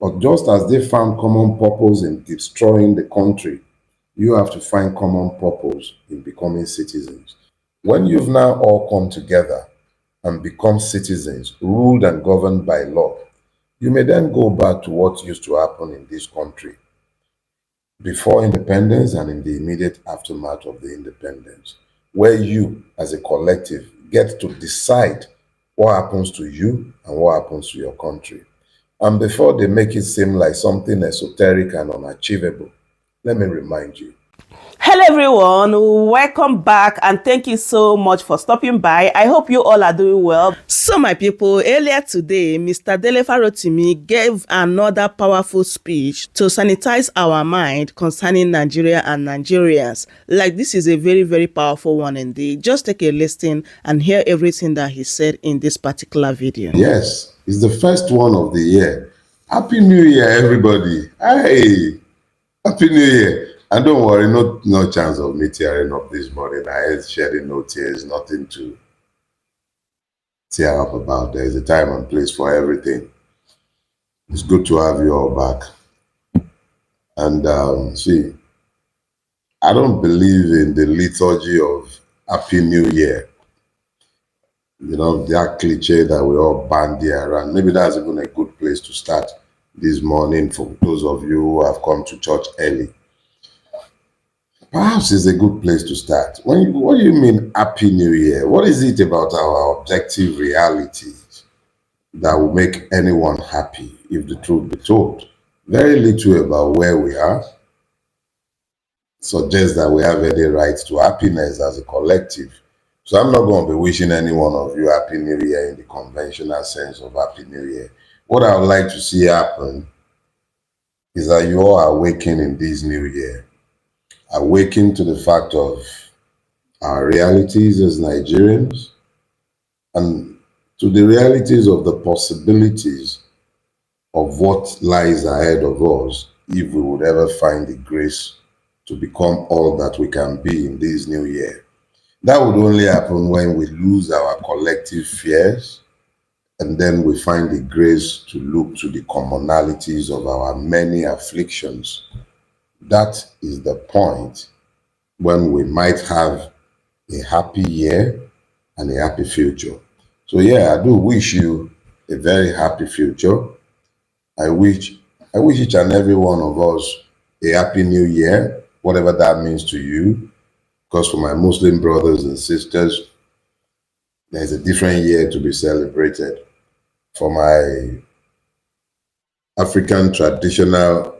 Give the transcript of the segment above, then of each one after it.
But just as they found common purpose in destroying the country, you have to find common purpose in becoming citizens. When you've now all come together and become citizens, ruled and governed by law, you may then go back to what used to happen in this country before independence and in the immediate aftermath of the independence, where you, as a collective, get to decide what happens to you and what happens to your country. And before they make it seem like something esoteric and unachievable, let me remind you. Hello everyone, welcome back and thank you so much for stopping by. I hope you all are doing well. So my people, earlier today, Mr. Dele Farotimi gave another powerful speech to sanitize our mind concerning Nigeria and Nigerians. Like, this is a very powerful one indeed. Just take a listen and hear everything that he said in this particular video. Yes, it's the first one of the year. Happy New Year, everybody. Hey, Happy New Year. And don't worry, no chance of me tearing up this morning. I ain't shedding no tears, nothing to tear up about. There's a time and place for everything. It's good to have you all back. And see, I don't believe in the liturgy of Happy New Year. You know, that cliche that we all bandy around. Maybe that's even a good place to start this morning for those of you who have come to church early. Perhaps it's a good place to start. What do you mean Happy New Year? What is it about our objective realities that will make anyone happy, if the truth be told? Very little about where we are suggests that we have any right to happiness as a collective. So I'm not going to be wishing any one of you Happy New Year in the conventional sense of Happy New Year. What I would like to see happen is that you all awaken in this new year. Awaken to the fact of our realities as Nigerians and to the realities of the possibilities of what lies ahead of us if we would ever find the grace to become all that we can be in this new year. That would only happen when we lose our collective fears and then we find the grace to look to the commonalities of our many afflictions. That is the point when we might have a happy year and a happy future. So yeah, I do wish you a very happy future. I wish each and every one of us a happy new year, whatever that means to you. Because for my Muslim brothers and sisters, there's a different year to be celebrated. For my African traditional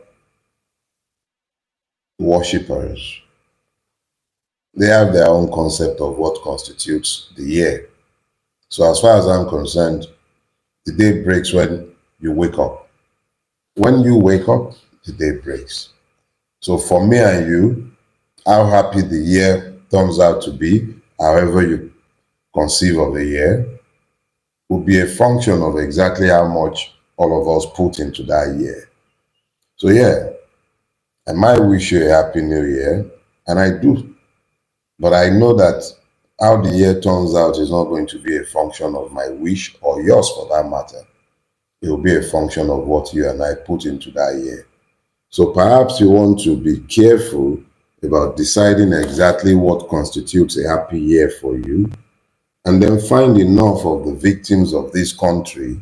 worshippers, they have their own concept of what constitutes the year. So as far as I'm concerned, the day breaks when you wake up. When you wake up, the day breaks. So for me and you, how happy the year turns out to be, however you conceive of the year, will be a function of exactly how much all of us put into that year. So yeah, I might wish you a happy new year, and I do. But I know that how the year turns out is not going to be a function of my wish or yours for that matter. It will be a function of what you and I put into that year. So perhaps you want to be careful about deciding exactly what constitutes a happy year for you, and then find enough of the victims of this country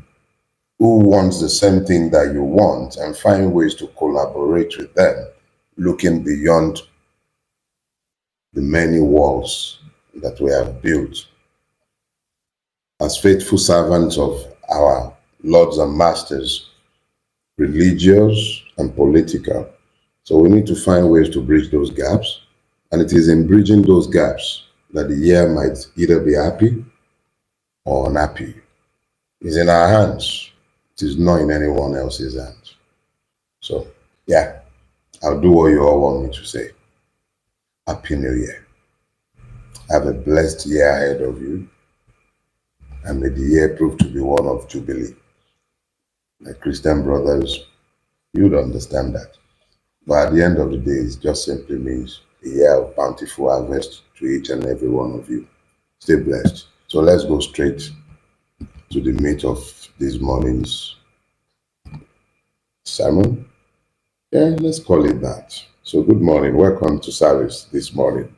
who wants the same thing that you want and find ways to collaborate with them, looking beyond the many walls that we have built as faithful servants of our lords and masters, religious and political. So we need to find ways to bridge those gaps. And it is in bridging those gaps that the year might either be happy or unhappy. It's in our hands. It is not in anyone else's hands. So, yeah, I'll do what you all want me to say. Happy New Year. Have a blessed year ahead of you. And may the year prove to be one of jubilee. My Christian brothers, you'd understand that. But at the end of the day, it just simply means a year of bountiful harvest to each and every one of you. Stay blessed. So let's go straight to the meat of this morning's sermon. Yeah, let's call it that. So, good morning. Welcome to service this morning.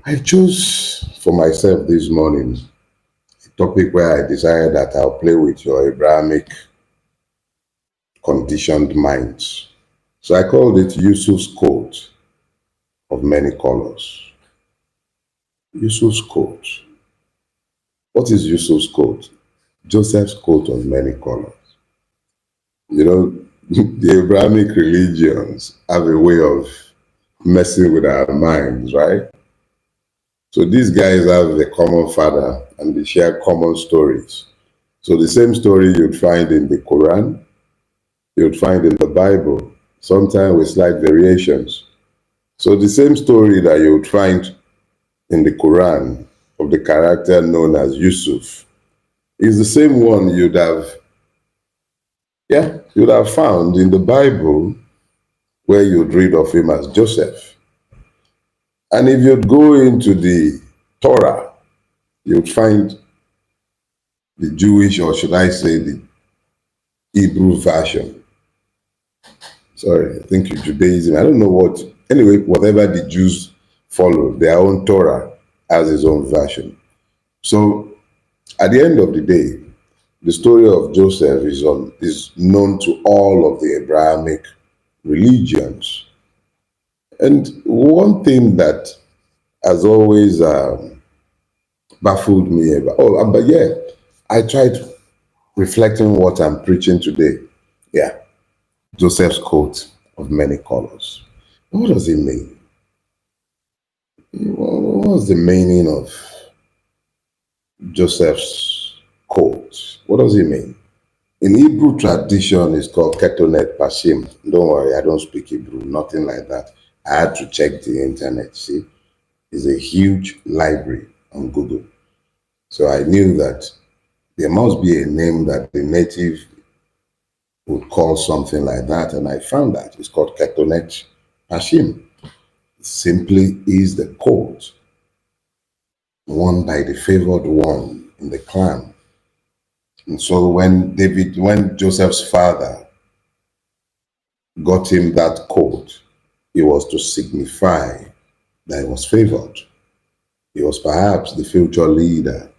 I chose for myself this morning a topic where I decided that I'll play with your Abrahamic conditioned minds. So, I called it Yusuf's coat of many colors. Yusuf's coat. What is Yusuf's coat? Joseph's coat of many colors. You know, the Abrahamic religions have a way of messing with our minds, right? So these guys have a common father and they share common stories. So the same story you'd find in the Quran, you'd find in the Bible, sometimes with slight variations. So the same story that you would find in the Quran of the character known as Yusuf is the same one you'd have found in the Bible where you'd read of him as Joseph. And if you'd go into the Torah, you'd find the Jewish, or should I say the Hebrew version. Sorry, I think Judaism. I don't know what. Anyway, whatever the Jews follow, their own Torah has its own version. So at the end of the day, the story of Joseph is known to all of the Abrahamic religions. And one thing that has always baffled me about, but yeah, I tried reflecting what I'm preaching today. Yeah, Joseph's coat of many colors. What does it mean? What's the meaning of Joseph's coat? What does it mean? In Hebrew tradition, it's called Ketonet Pashim. Don't worry, I don't speak Hebrew, nothing like that. I had to check the internet. See, it's a huge library on Google. So I knew that there must be a name that the native would call something like that, and I found that it's called Ketonet Pashim. It simply is the coat worn by the favored one in the clan. And so when Joseph's father got him that coat, it was to signify that he was favored. He was perhaps the future leader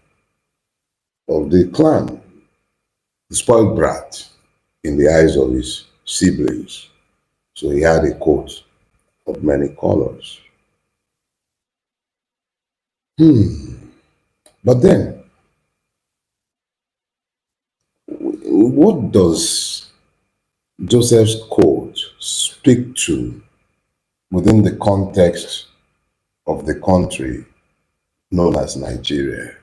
of the clan, the spoiled brat in the eyes of his siblings. So he had a coat of many colors. But then, what does Joseph's coat speak to within the context of the country known as Nigeria?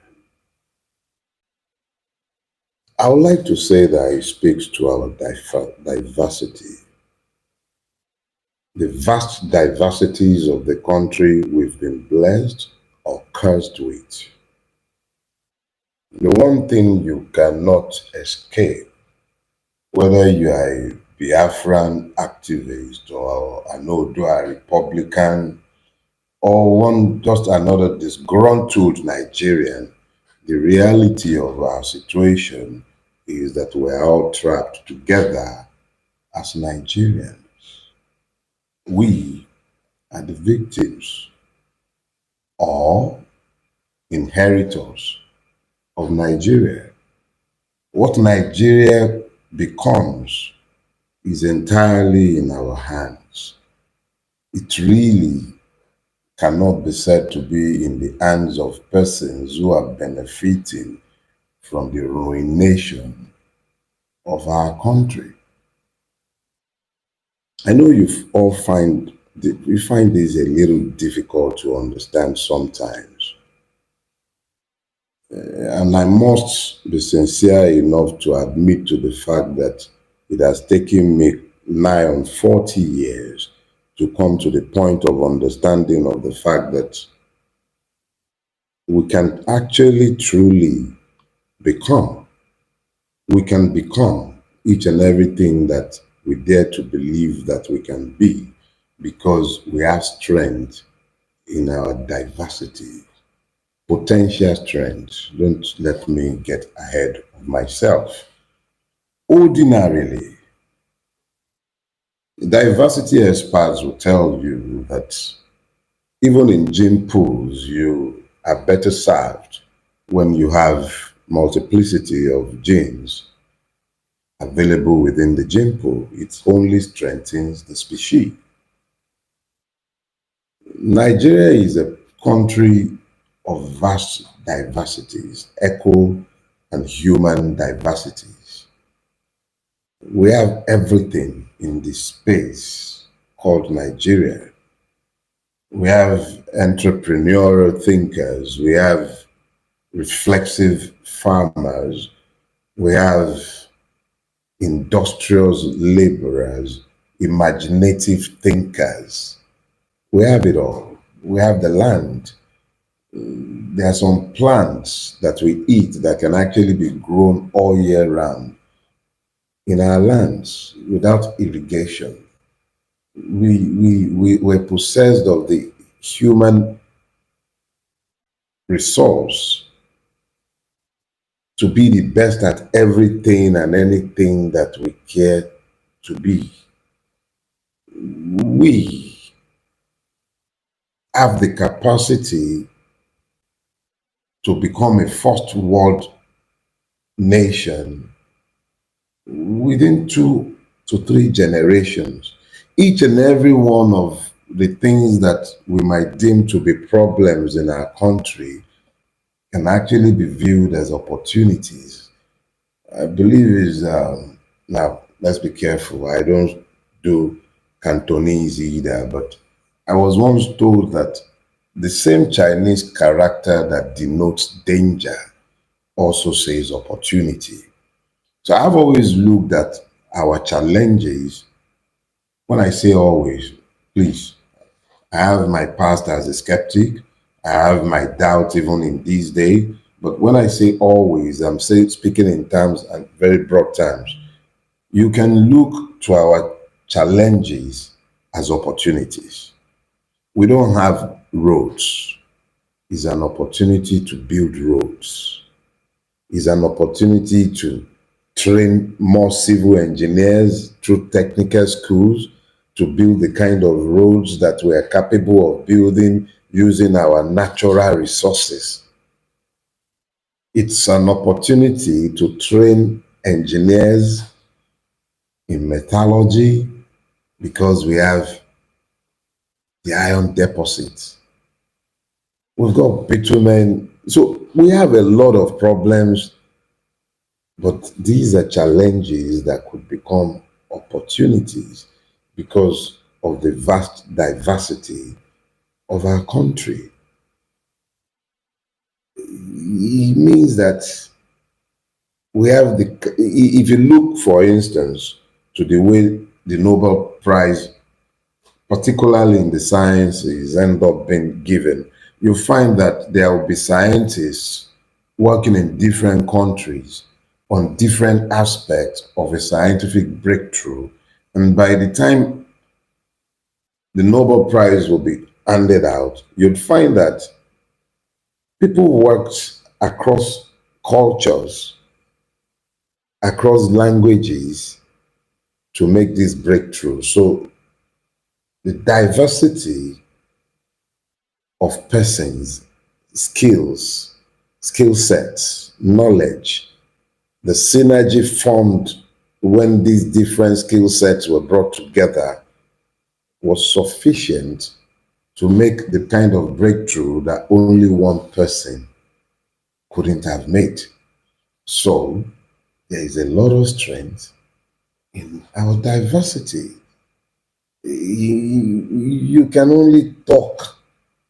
I would like to say that it speaks to our diversity, the vast diversities of the country we've been blessed or cursed with. The one thing you cannot escape, whether you are a Biafran activist or an Odua Republican or just another disgruntled Nigerian, the reality of our situation is that we're all trapped together as Nigerians. We are the victims or inheritors of Nigeria. What Nigeria becomes is entirely in our hands. It really cannot be said to be in the hands of persons who are benefiting from the ruination of our country. I know you find this a little difficult to understand sometimes. And I must be sincere enough to admit to the fact that it has taken me nigh on 40 years to come to the point of understanding of the fact that we can actually truly become. We can become each and everything that we dare to believe that we can be because we have strength in our diversity, potential strength. Don't let me get ahead of myself. Ordinarily, diversity experts will tell you that even in gene pools, you are better served when you have multiplicity of genes available within the gene pool. It only strengthens the species. Nigeria is a country of vast diversities, eco and human diversities. We have everything in this space called Nigeria. We have entrepreneurial thinkers, we have reflexive farmers, we have industrious laborers, imaginative thinkers. We have it all. We have the land. There are some plants that we eat that can actually be grown all year round in our lands without irrigation. We were possessed of the human resource to be the best at everything and anything that we care to be. We have the capacity to become a first world nation within 2 to 3 generations. Each and every one of the things that we might deem to be problems in our country can actually be viewed as opportunities. I believe is now let's be careful. I don't do Cantonese either, but I was once told that the same Chinese character that denotes danger also says opportunity. So I've always looked at our challenges. When I say always, please, I have my past as a skeptic. I have my doubts even in these days. But when I say always, speaking in terms and very broad terms. You can look to our challenges as opportunities. We don't have roads. It's an opportunity to build roads. It's an opportunity to train more civil engineers through technical schools to build the kind of roads that we are capable of building using our natural resources. It's an opportunity to train engineers in metallurgy because we have the iron deposits. We've got bitumen. So we have a lot of problems, but these are challenges that could become opportunities because of the vast diversity of our country. It means that we have if you look, for instance, to the way the Nobel Prize, particularly in the sciences, end up being given, you find that there will be scientists working in different countries on different aspects of a scientific breakthrough. And by the time the Nobel Prize will be handed out, you'd find that people worked across cultures, across languages to make this breakthrough. So the diversity of persons, skill sets, knowledge, the synergy formed when these different skill sets were brought together was sufficient to make the kind of breakthrough that only one person couldn't have made. So there is a lot of strength in our diversity. You can only talk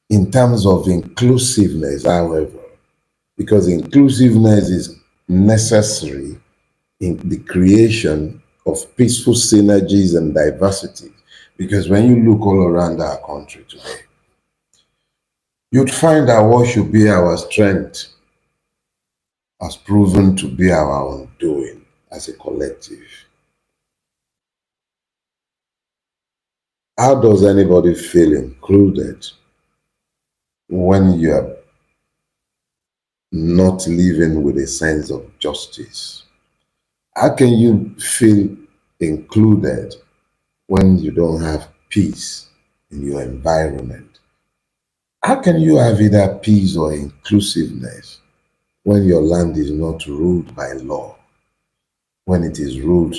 in terms of inclusiveness, however, because inclusiveness is necessary in the creation of peaceful synergies and diversity. Because when you look all around our country today, you'd find that what should be our strength has proven to be our undoing as a collective. How does anybody feel included when you are not living with a sense of justice? How can you feel included when you don't have peace in your environment? How can you have either peace or inclusiveness when your land is not ruled by law, when it is ruled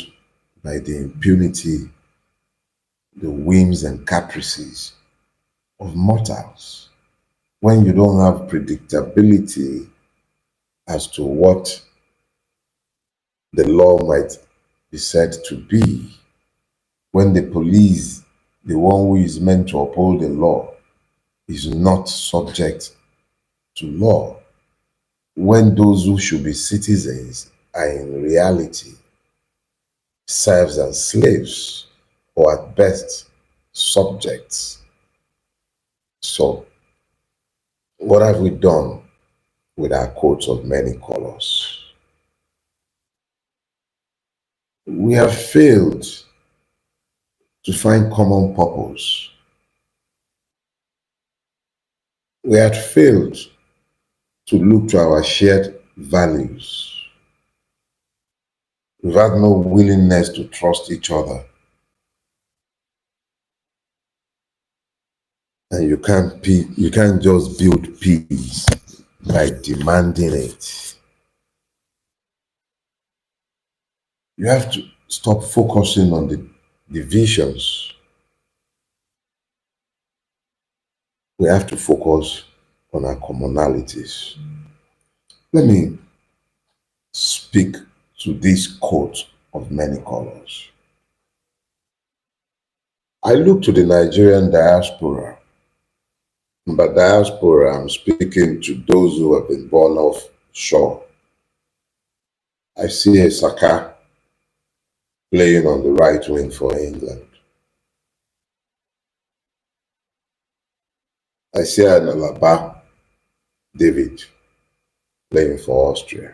by the impunity, the whims and caprices of mortals, when you don't have predictability as to what the law might be said to be, when the police, the one who is meant to uphold the law, is not subject to law, when those who should be citizens are in reality serfs and slaves, or at best subjects. So, what have we done with our coats of many colors? We have failed to find common purpose. We had failed to look to our shared values. We've had no willingness to trust each other. And you can't just build peace by demanding it. You have to stop focusing on the divisions. We have to focus on our commonalities. Let me speak to this coat of many colors. I look to the Nigerian diaspora. By diaspora, I'm speaking to those who have been born offshore. I see a Saka playing on the right wing for England. I see an Alaba David playing for Austria.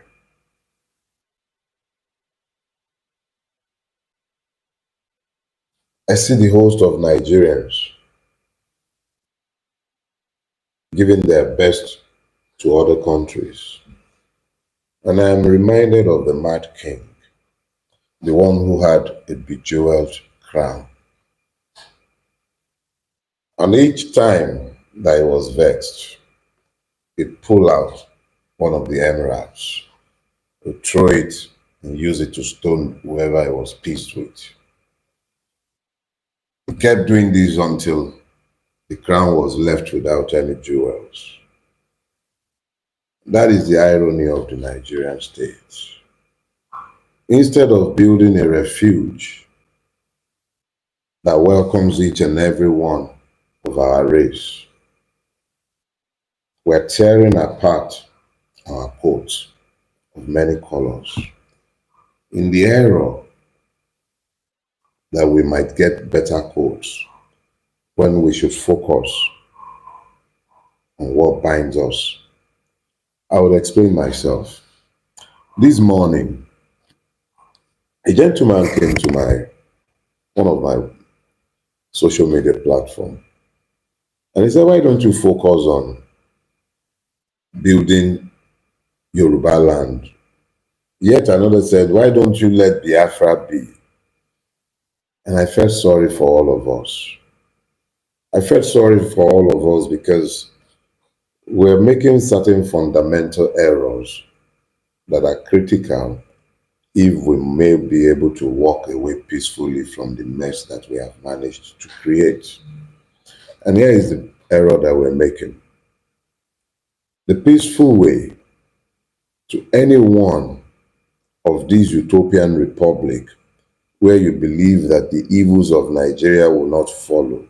I see the host of Nigerians giving their best to other countries. And I am reminded of the Mad King, the one who had a bejeweled crown. And each time that he was vexed, he'd pull out one of the emeralds, he'd throw it and use it to stone whoever he was pleased with. He kept doing this until the crown was left without any jewels. That is the irony of the Nigerian state. Instead of building a refuge that welcomes each and every one of our race, we're tearing apart our coats of many colors in the error that we might get better coats when we should focus on what binds us. I will explain myself. This morning, a gentleman came to one of my social media platform, and he said, "Why don't you focus on building Yoruba land?" Yet another said, "Why don't you let Biafra be?" And I felt sorry for all of us. I felt sorry for all of us because we're making certain fundamental errors that are critical if we may be able to walk away peacefully from the mess that we have managed to create. And here is the error that we're making. The peaceful way to any one of these utopian republic where you believe that the evils of Nigeria will not follow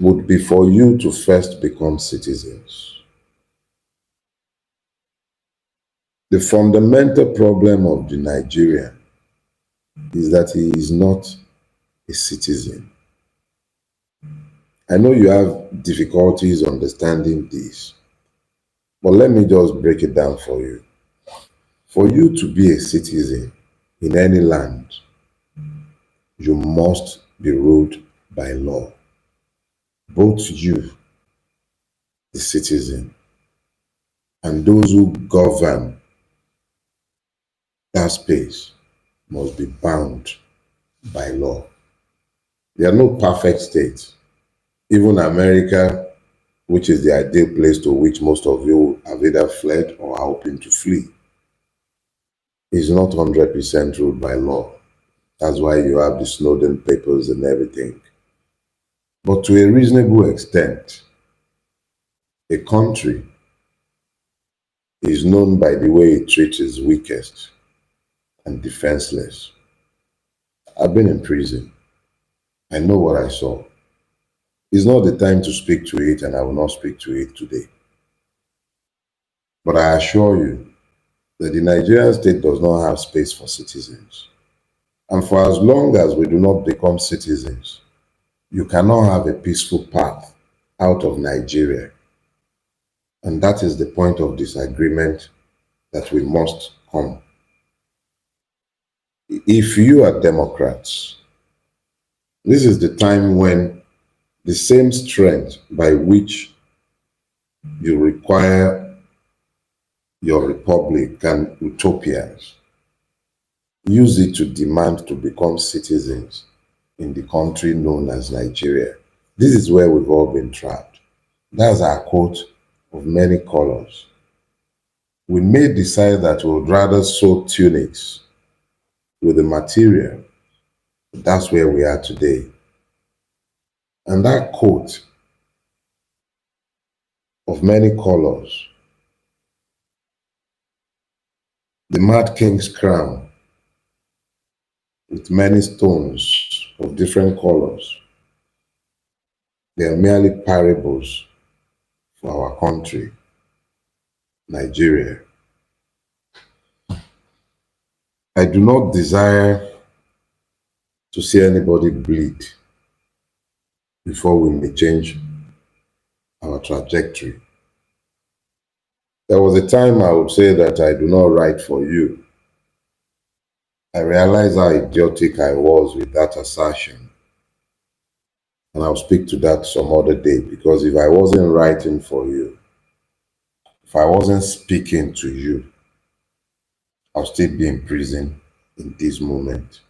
would be for you to first become citizens. The fundamental problem of the Nigerian is that he is not a citizen. I know you have difficulties understanding this, but let me just break it down for you. For you to be a citizen in any land, you must be ruled by law. Both you, the citizen, and those who govern That space must be bound by law. There are no perfect states. Even America, which is the ideal place to which most of you have either fled or are hoping to flee, is not 100% ruled by law. That's why you have the Snowden papers and everything. But to a reasonable extent, a country is known by the way it treats its weakest and defenseless. I've been in prison. I know what I saw. It's not the time to speak to it, and I will not speak to it today. But I assure you that the Nigerian state does not have space for citizens. And for as long as we do not become citizens, you cannot have a peaceful path out of Nigeria. And that is the point of disagreement that we must come. If you are Democrats, this is the time when the same strength by which you require your Republican utopians, use it to demand to become citizens in the country known as Nigeria. This is where we've all been trapped. That's our coat of many colors. We may decide that we would rather sew tunics with the material. But that's where we are today. And that coat of many colors, the Mad King's crown with many stones of different colors, they are merely parables for our country, Nigeria. I do not desire to see anybody bleed before we may change our trajectory. There was a time I would say that I do not write for you. I realized how idiotic I was with that assertion. And I'll speak to that some other day, because if I wasn't writing for you, if I wasn't speaking to you, I'll still be in prison in this moment.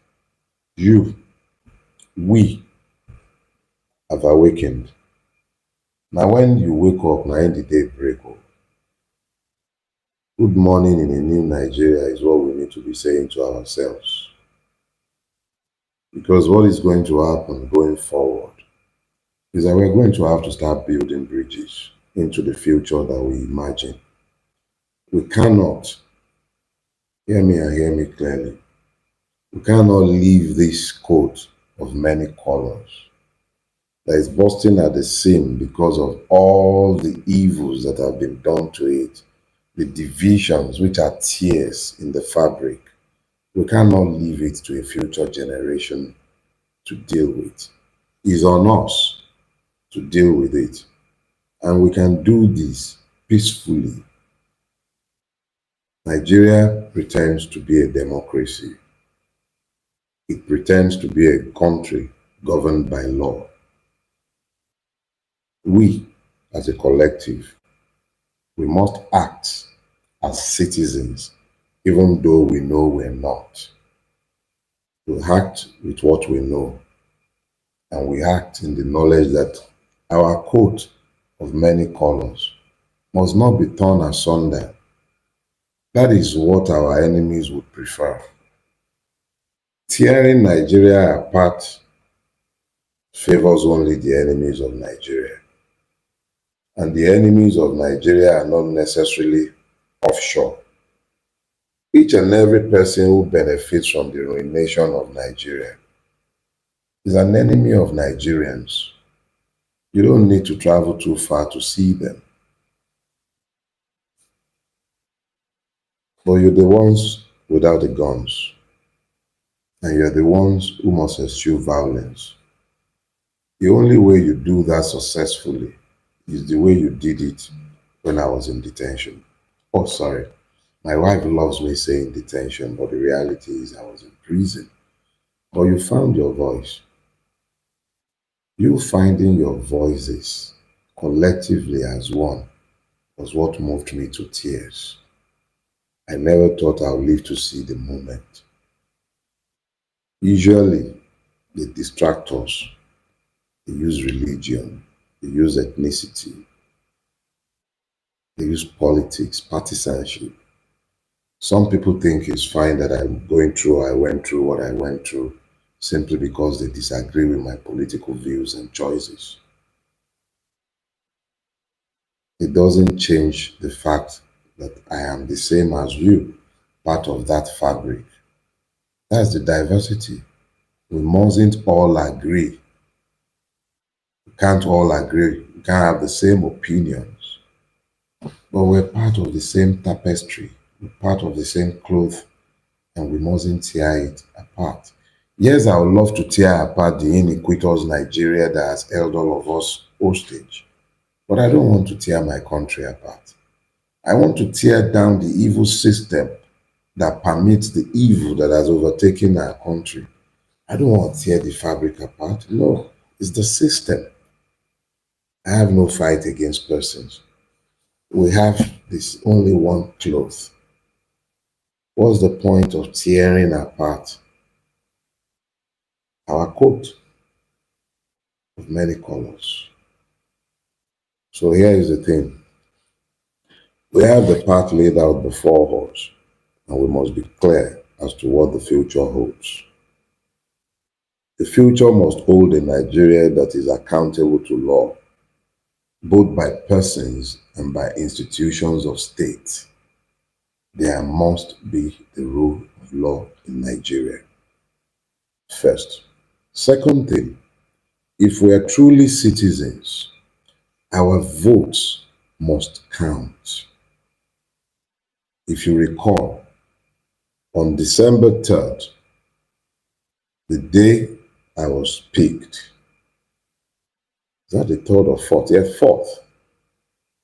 We have awakened. Now, when you wake up, now in the day break up. Good morning in a new Nigeria is what we need to be saying to ourselves. Because what is going to happen going forward is that we're going to have to start building bridges into the future that we imagine. We cannot, hear me and hear me clearly, we cannot leave this coat of many colors that is bursting at the seam because of all the evils that have been done to it, the divisions which are tears in the fabric. We cannot leave it to a future generation to deal with. It's on us to deal with it. And we can do this peacefully. Nigeria pretends to be a democracy. It pretends to be a country governed by law. We, as a collective, we must act as citizens, even though we know we're not. We act with what we know, and we act in the knowledge that our coat of many colors must not be torn asunder. That is what our enemies would prefer. Tearing Nigeria apart favors only the enemies of Nigeria. And the enemies of Nigeria are not necessarily offshore. Each and every person who benefits from the ruination of Nigeria is an enemy of Nigerians. You don't need to travel too far to see them. But you're the ones without the guns. And you're the ones who must eschew violence. The only way you do that successfully is the way you did it when I was in detention. Oh, sorry. My wife loves me saying detention, but the reality is I was in prison. But you found your voice. You finding your voices collectively as one was what moved me to tears. I never thought I would live to see the moment. Usually, they distract us. They use religion. They use ethnicity. They use politics, partisanship. Some people think it's fine that I went through what I went through simply because they disagree with my political views and choices. It doesn't change the fact that I am the same as you, part of that fabric. That's the diversity. We mustn't all agree. We can't all agree. We can't have the same opinions, but we're part of the same tapestry. We're part of the same cloth, and we mustn't tear it apart. Yes, I would love to tear apart the iniquitous Nigeria that has held all of us hostage, but I don't want to tear my country apart. I want to tear down the evil system that permits the evil that has overtaken our country. I don't want to tear the fabric apart. No, it's the system. I have no fight against persons. We have this only one cloth. What's the point of tearing apart our coat of many colors? So here is the thing. We have the path laid out before us, and we must be clear as to what the future holds. The future must hold a Nigeria that is accountable to law, both by persons and by institutions of state. There must be the rule of law in Nigeria. First. Second thing, if we are truly citizens, our votes must count. If you recall, on December 3rd, the day I was picked, is that the 3rd or 4th? Yeah, 4th.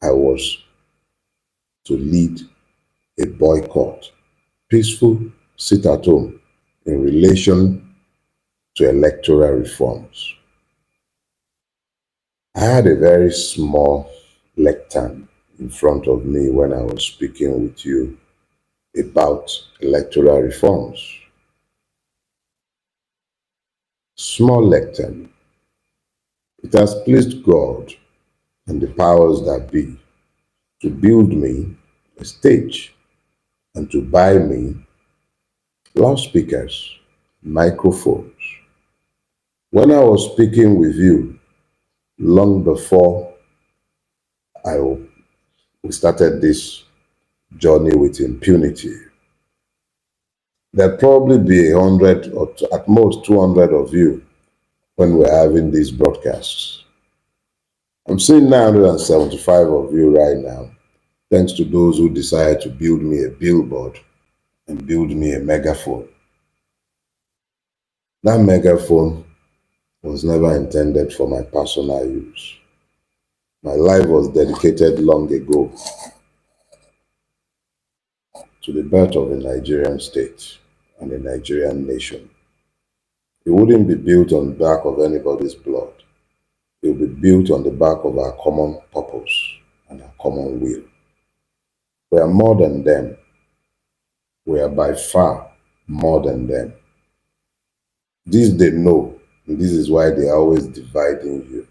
I was to lead a boycott, peaceful sit at home in relation to electoral reforms. I had a very small lectern in front of me when I was speaking with you about electoral reforms. Small lectern. It has pleased God and the powers that be to build me a stage and to buy me loudspeakers, microphones. When I was speaking with you long before we started this journey with impunity, there'd probably be 100 or at most 200 of you when we're having these broadcasts. I'm seeing 975 of you right now, thanks to those who decided to build me a billboard and build me a megaphone. That megaphone was never intended for my personal use. My life was dedicated long ago to the birth of a Nigerian state and a Nigerian nation. It wouldn't be built on the back of anybody's blood. It will be built on the back of our common purpose and our common will. We are more than them. We are by far more than them. This they know, and this is why they are always dividing you.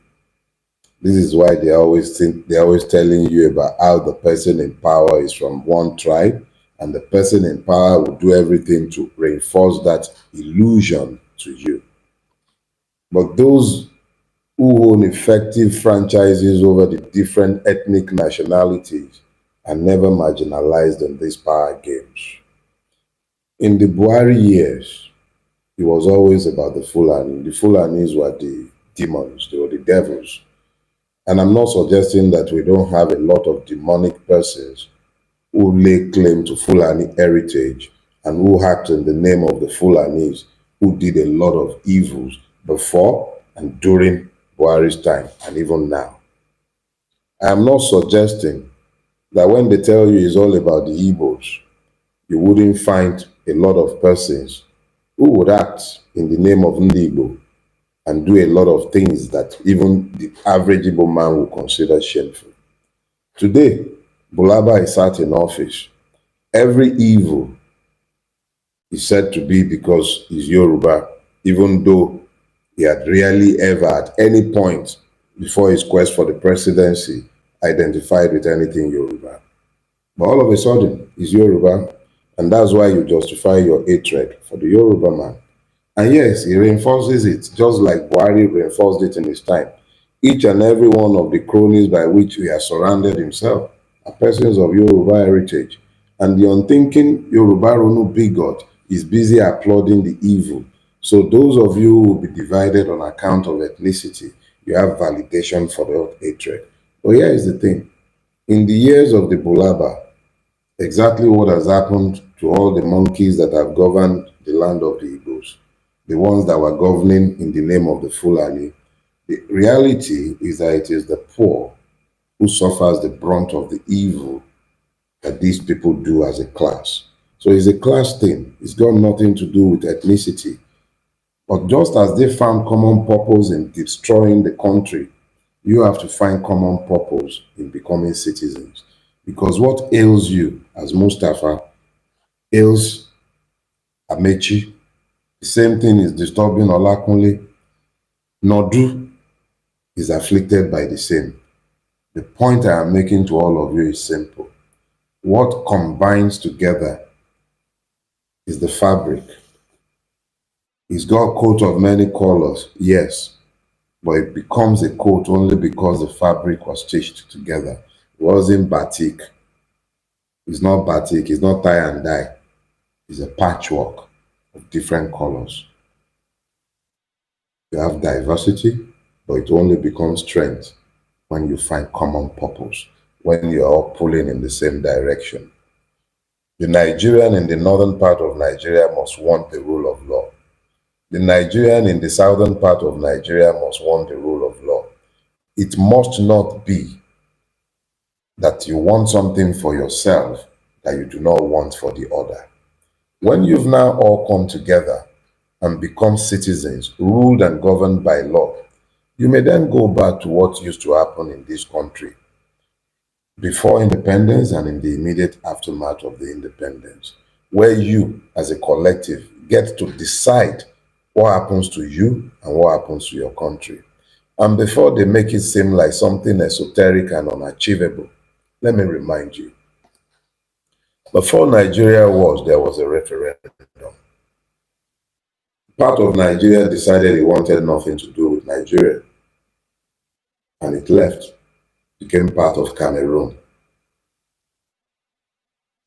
This is why they're always telling you about how the person in power is from one tribe, and the person in power will do everything to reinforce that illusion to you. But those who own effective franchises over the different ethnic nationalities are never marginalized in these power games. In the Buhari years, it was always about the Fulani. The Fulanis were the demons, they were the devils. And I'm not suggesting that we don't have a lot of demonic persons who lay claim to Fulani heritage and who act in the name of the Fulanis, who did a lot of evils before and during Buhari's time and even now. I am not suggesting that when they tell you it's all about the Igbos, you wouldn't find a lot of persons who would act in the name of Ndi Igbo and do a lot of things that even the average Igbo man would consider shameful. Today, Bulaba is sat in office Every evil is said to be because he's Yoruba, even though he had rarely ever at any point before his quest for the presidency identified with anything Yoruba. But all of a sudden, he's Yoruba, and that's why you justify your hatred for the Yoruba man. And yes, he reinforces it, just like Buhari reinforced it in his time. Each and every one of the cronies by which he has surrounded himself are persons of Yoruba heritage. And the unthinking Yoruba Ronu bigot is busy applauding the evil. So those of you who will be divided on account of ethnicity, you have validation for the hatred. But here is the thing. In the years of the Bulaba, exactly what has happened to all the monkeys that have governed the land of the Igbos, the ones that were governing in the name of the Fulani. The reality is that it is the poor who suffers the brunt of the evil that these people do as a class. So it's a class thing. It's got nothing to do with ethnicity. But just as they found common purpose in destroying the country, you have to find common purpose in becoming citizens. Because what ails you as Mustafa ails Amechi. The same thing is disturbing Olakunle. Nodu is afflicted by the same. The point I am making to all of you is simple. What combines together is the fabric. It's got a coat of many colors, yes, but it becomes a coat only because the fabric was stitched together. It wasn't batik. It's not batik. It's not tie and dye. It's a patchwork of different colors. You have diversity, but it only becomes strength when you find common purpose, when you're all pulling in the same direction. The Nigerian in the northern part of Nigeria must want the rule of law. The Nigerian in the southern part of Nigeria must want the rule of law. It must not be that you want something for yourself that you do not want for the other. When you've now all come together and become citizens, ruled and governed by law, you may then go back to what used to happen in this country before independence and in the immediate aftermath of the independence, where you, as a collective, get to decide what happens to you and what happens to your country. And before they make it seem like something esoteric and unachievable, let me remind you, before Nigeria there was a referendum. Part of Nigeria decided it wanted nothing to do with Nigeria, and it left, became part of Cameroon.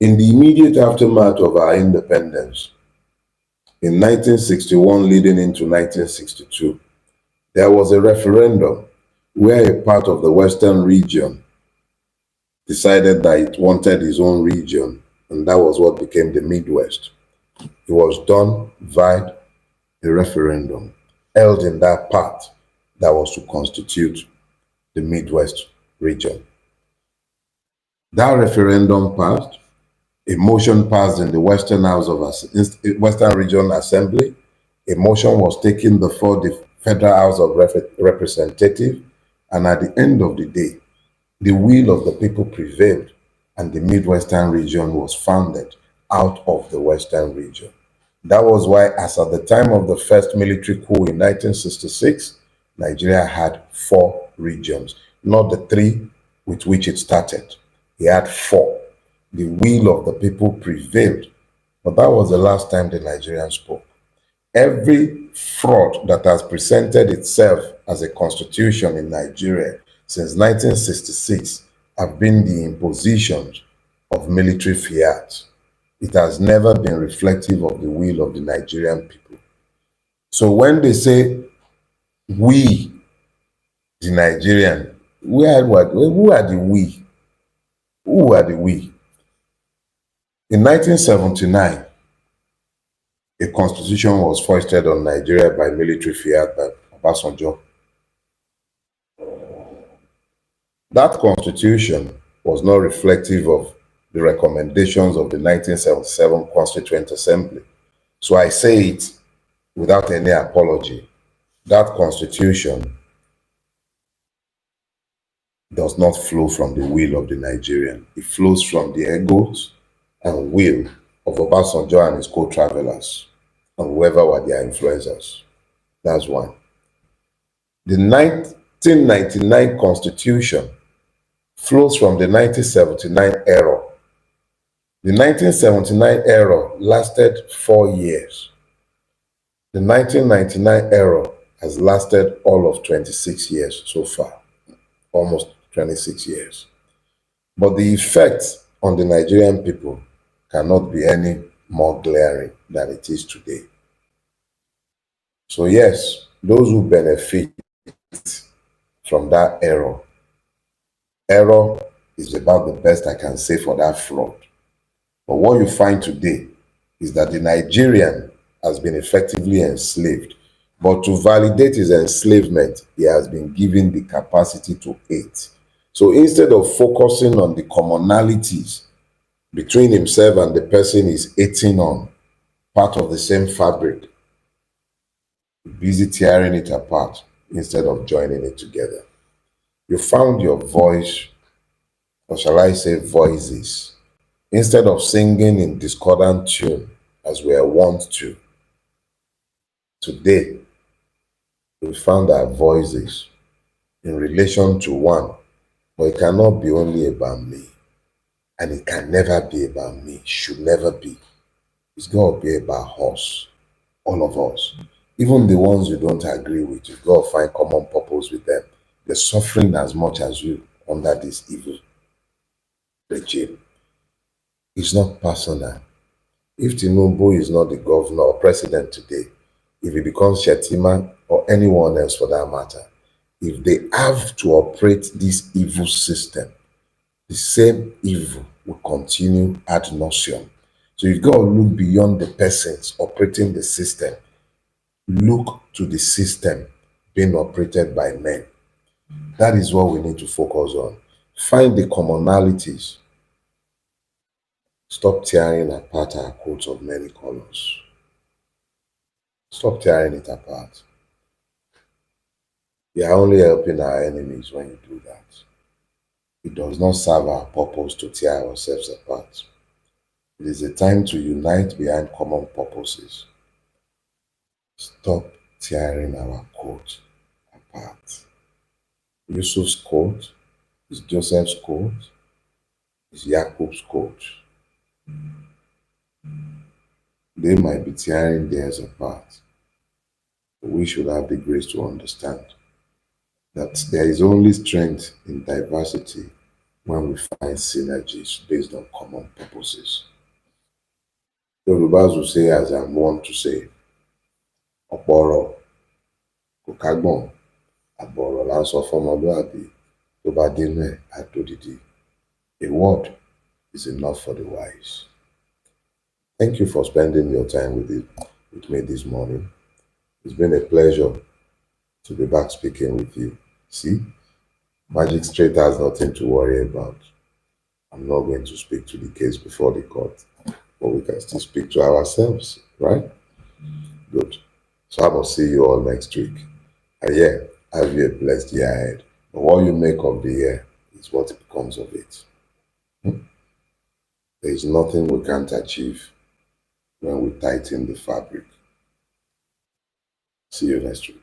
In the immediate aftermath of our independence, in 1961 leading into 1962, there was a referendum where a part of the Western region decided that it wanted its own region, and that was what became the Midwest. It was done via a referendum held in that part that was to constitute the Midwest region. That referendum passed. A motion passed in the Western House of Western Region Assembly. A motion was taken before the Federal House of Representatives, and at the end of the day, the will of the people prevailed, and the Midwestern region was founded out of the Western region. That was why, as at the time of the first military coup in 1966, Nigeria had 4 regions, not the 3 with which it started. It had 4. The will of the people prevailed, but that was the last time the Nigerians spoke. Every fraud that has presented itself as a constitution in Nigeria since 1966 have been the impositions of military fiat. It has never been reflective of the will of the Nigerian people. So when they say, we, the Nigerian, who are the we? Who are the we? In 1979, a constitution was foisted on Nigeria by military fiat by Obasanjo. That constitution was not reflective of the recommendations of the 1977 Constituent Assembly. So I say it without any apology. That constitution does not flow from the will of the Nigerian. It flows from the egos and will of Obasanjo and his co-travelers and whoever were their influencers. That's one. The 1999 Constitution flows from the 1979 era. The 1979 era lasted 4 years. The 1999 era has lasted all of 26 years so far, almost 26 years. But the effects on the Nigerian people cannot be any more glaring than it is today. So yes, those who benefit from that error is about the best I can say for that fraud. But what you find today is that the Nigerian has been effectively enslaved. But to validate his enslavement, he has been given the capacity to hate. So instead of focusing on the commonalities between himself and the person he's hating on, part of the same fabric, busy tearing it apart instead of joining it together. You found your voice, or shall I say voices, instead of singing in discordant tune as we are wont to. Today, we found our voices in relation to one, but it cannot be only about me. And it can never be about me, should never be. It's got to be about us, all of us. Even the ones you don't agree with, you've got to find common purpose with them. They're suffering as much as you under this evil regime. It's not personal. If Tinubu is not the governor or president today, if he becomes Shetima or anyone else for that matter, if they have to operate this evil system, the same evil will continue ad nauseum. So you've got to look beyond the persons operating the system. Look to the system being operated by men. That is what we need to focus on. Find the commonalities. Stop tearing apart our coats of many colors. Stop tearing it apart. You are only helping our enemies when you do that. It does not serve our purpose to tear ourselves apart. It is a time to unite behind common purposes. Stop tearing our coat apart. Yusuf's coat is Joseph's coat, is Jacob's coat. They might be tearing theirs apart, but we should have the grace to understand that there is only strength in diversity when we find synergies based on common purposes. The Yorubas will say, as I'm wont to say, Oporo, Kokagbon, Aboro, Lanso Fomoluabi, Tobadine, Adodidi. A word is enough for the wise. Thank you for spending your time with me this morning. It's been a pleasure to be back speaking with you. See, Magic Straight has nothing to worry about. I'm not going to speak to the case before the court, but we can still speak to ourselves, right? Good. So I will see you all next week. And yeah, have you a blessed year ahead. But what you make of the year is what becomes of it. There is nothing we can't achieve when we tighten the fabric. See you next week.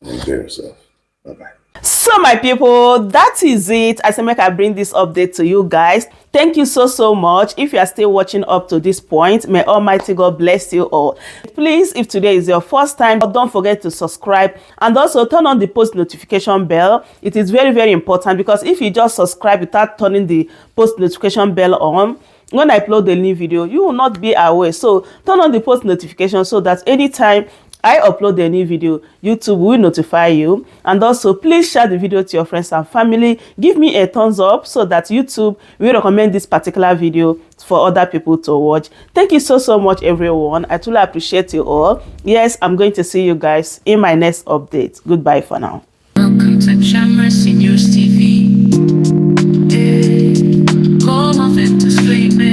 Enjoy yourself. Bye-bye. So my people, that is it. I say make I bring this update to you guys. Thank you so much. If you are still watching up to this point, may Almighty God bless you all. Please, if today is your first time, don't forget to subscribe and also turn on the post notification bell. It is very important, because if you just subscribe without turning the post notification bell on, when I upload a new video, you will not be aware. So turn on the post notification so that anytime I upload a new video, YouTube will notify you. And also, please share the video to your friends and family. Give me a thumbs up so that YouTube will recommend this particular video for other people to watch. Thank you so much, everyone. I truly appreciate you all. Yes, I'm going to see you guys in my next update. Goodbye for now. Welcome to News TV. Come on, to scream.